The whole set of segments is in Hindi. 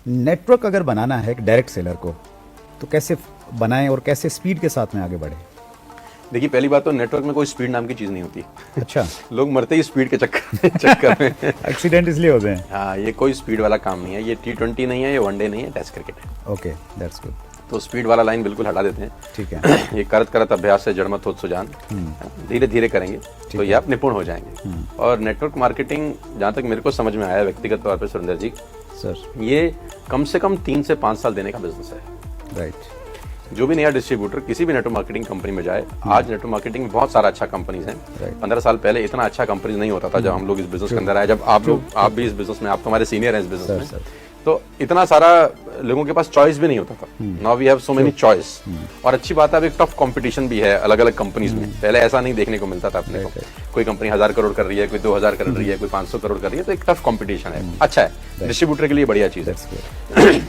नेटवर्क अगर बनाना है एक डायरेक्ट सेलर को, तो कैसे बनाएं और कैसे स्पीड के साथ में आगे बढ़े? देखिए, पहली बात तो नेटवर्क में कोई स्पीड नाम की चीज़ नहीं होती। अच्छा। लोग मरते ही स्पीड के चक्कर में एक्सीडेंट इसलिए होते हैं। हाँ, ये कोई स्पीड वाला काम नहीं है, ये T20 नहीं है, ये वनडे नहीं है, टेस्ट क्रिकेट है। Okay, that's good. तो स्पीड वाला लाइन बिल्कुल हटा देते हैं। ठीक है। ये करत करत अभ्यास से जड़मत होत सुजान, धीरे धीरे करेंगे तो ये आप निपुण हो जाएंगे। और नेटवर्क मार्केटिंग, जहाँ तक मेरे को समझ में आया व्यक्तिगत तौर पर सुरेंद्र जी सर, ये कम से कम 3 से 5 साल देने का बिजनेस है। राइट। जो भी नया डिस्ट्रीब्यूटर किसी भी नेटवर्क मार्केटिंग कंपनी में जाए, आज नेटवर्क मार्केटिंग में बहुत सारा अच्छा कंपनीज हैं। 15 साल पहले इतना अच्छा कंपनीज नहीं होता था जब हम लोग इस बिजनेस के अंदर आए। जब आप भी इस बिजनेस में, आप तो हमारे सीनियर हैं इस बिजनेस में, तो इतना सारा लोगों के पास चॉइस भी नहीं होता था। Now we have so many choice. और अच्छी बात है, अब एक टफ कंपटीशन भी है अलग अलग कंपनीज में। पहले ऐसा नहीं देखने को मिलता था अपने को। कोई कंपनी 1000 करोड़ कर रही है, कोई 2000 कर रही है, कोई 500 करोड़ कर रही है, तो एक टफ कंपटीशन है। अच्छा है, डिस्ट्रीब्यूटर के लिए बढ़िया चीज है।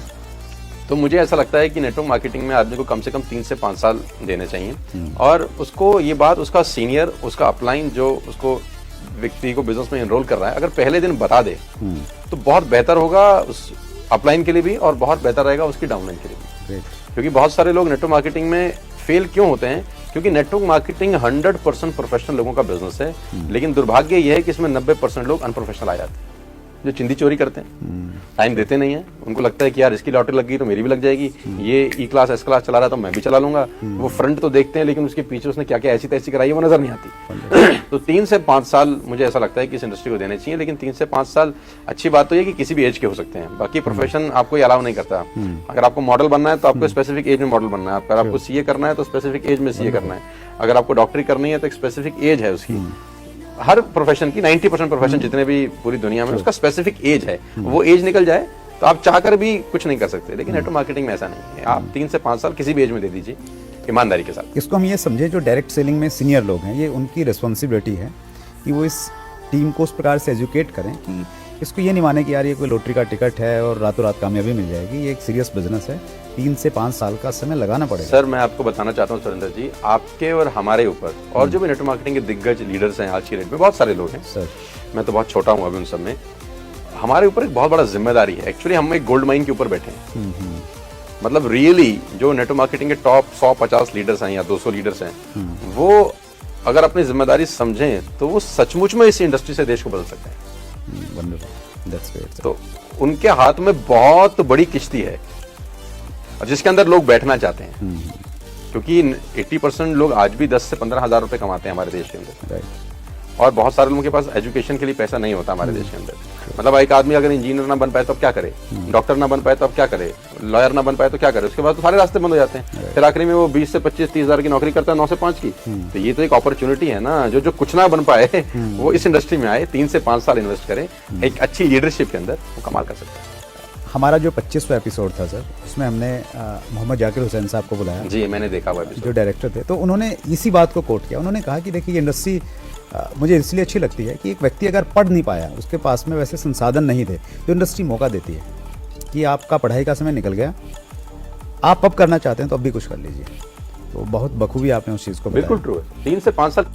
तो मुझे ऐसा लगता है कि नेटवर्क मार्केटिंग में आदमी को कम से कम 3 से 5 साल देने चाहिए। और उसको ये बात उसका सीनियर, उसका अपलाइन जो उसको व्यक्ति को बिजनेस में एनरोल कर रहा है, अगर पहले दिन बता दे तो बहुत बेहतर होगा उस अपलाइन के लिए भी, और बहुत बेहतर रहेगा उसकी डाउनलाइन के लिए भी। क्योंकि बहुत सारे लोग नेटवर्क मार्केटिंग में फेल क्यों होते हैं? क्योंकि नेटवर्क मार्केटिंग 100% प्रोफेशनल लोगों का बिजनेस है, लेकिन दुर्भाग्य यह है कि इसमें 90% लोग अनप्रोफेशनल आ जाते हैं, जो चिंदी चोरी करते हैं, टाइम देते नहीं है। उनको लगता है कि यार इसकी लॉटरी लग गई तो मेरी भी लग जाएगी, ये ई क्लास एस क्लास चला रहा है तो मैं भी चला लूंगा। वो फ्रंट तो देखते हैं, लेकिन उसके पीछे उसने क्या क्या ऐसी तैसी कराई है वो नजर नहीं आती। तो 3 से 5 साल मुझे ऐसा लगता है कि इस इंडस्ट्री को देने चाहिए। लेकिन 3 से 5 साल अच्छी बात तो ये कि किसी भी एज के हो सकते हैं। बाकी प्रोफेशन आपको अलाउ नहीं करता। अगर आपको मॉडल बनना है तो आपको स्पेसिफिक एज में मॉडल बनना है। अगर आपको सीए करना है तो स्पेसिफिक एज में सीए करना है। अगर आपको डॉक्टरी करनी है तो एक स्पेसिफिक एज है उसकी। हर प्रोफेशन की 90% प्रोफेशन जितने भी पूरी दुनिया में, उसका स्पेसिफिक एज है। वो एज निकल जाए तो आप चाहकर भी कुछ नहीं कर सकते। लेकिन नेटवर्क मार्केटिंग में ऐसा नहीं है। आप 3 से 5 साल किसी भी एज में दे दीजिए ईमानदारी के साथ। इसको हम ये समझे, जो डायरेक्ट सेलिंग में सीनियर लोग हैं, ये उनकी रिस्पॉन्सिबिलिटी है कि वो इस टीम को उस प्रकार से एजुकेट करें कि इसको ये नहीं माने कि यार ये कोई लॉटरी का टिकट है और रातों रात कामयाबी मिल जाएगी। ये एक सीरियस बिजनेस है, 3 से 5 साल का समय लगाना पड़ेगा। सर, मैं आपको बताना चाहता हूँ सुरेंद्र जी, आपके और हमारे ऊपर, और जो भी नेटवर्क मार्केटिंग के दिग्गज लीडर्स हैं आज की डेट में, बहुत सारे लोग हैं सर, मैं तो बहुत छोटा हूँ अभी उन सब में, हमारे ऊपर एक बहुत बड़ा जिम्मेदारी है। एक्चुअली हम एक गोल्ड माइन के ऊपर बैठे हैं। मतलब रियली जो नेटवर्क मार्केटिंग के टॉप 100-50 लीडर्स हैं या 200 लीडर्स हैं, वो अगर अपनी जिम्मेदारी समझें तो वो सचमुच में इस इंडस्ट्री से देश को बदल सकते हैं। तो उनके हाथ में बहुत बड़ी किश्ती है, और जिसके अंदर लोग बैठना चाहते हैं। क्योंकि 80% लोग आज भी 10 से 15 हजार रुपए कमाते हैं हमारे देश के अंदर, और बहुत सारे लोगों के पास एजुकेशन के लिए पैसा नहीं होता हमारे देश के अंदर। मतलब एक आदमी अगर इंजीनियर ना बन पाए तो अब क्या करे, डॉक्टर ना बन पाए तो अब क्या करे, लॉयर ना बन पाए तो क्या करे, उसके बाद तो सारे रास्ते बंद हो जाते हैं। फिर आखिरी में वो 20 से 25-30 हजार की नौकरी करता है 9 से 5 की। तो ये तो एक अपॉर्चुनिटी है ना, जो कुछ ना बन पाए वो इस इंडस्ट्री में आए, 3 से 5 साल इन्वेस्ट करे एक अच्छी लीडरशिप के अंदर, वो कमाल कर सकते हैं। हमारा जो 25वां एपिसोड था सर, उसमें हमने मोहम्मद जाकिर हुसैन साहब को बुलाया। जी, मैंने देखा हुआ जो डायरेक्टर थे, तो उन्होंने इसी बात को कोट किया। उन्होंने कहा कि देखिए, ये इंडस्ट्री मुझे इसलिए अच्छी लगती है कि एक व्यक्ति अगर पढ़ नहीं पाया, उसके पास में वैसे संसाधन नहीं थे, तो इंडस्ट्री मौका देती है कि आपका पढ़ाई का समय निकल गया, आप अब करना चाहते हैं तो अब भी कुछ कर लीजिए। तो बहुत बखूबी आपने उस चीज़ को बिल्कुल ट्रू है। 3 से 5 साल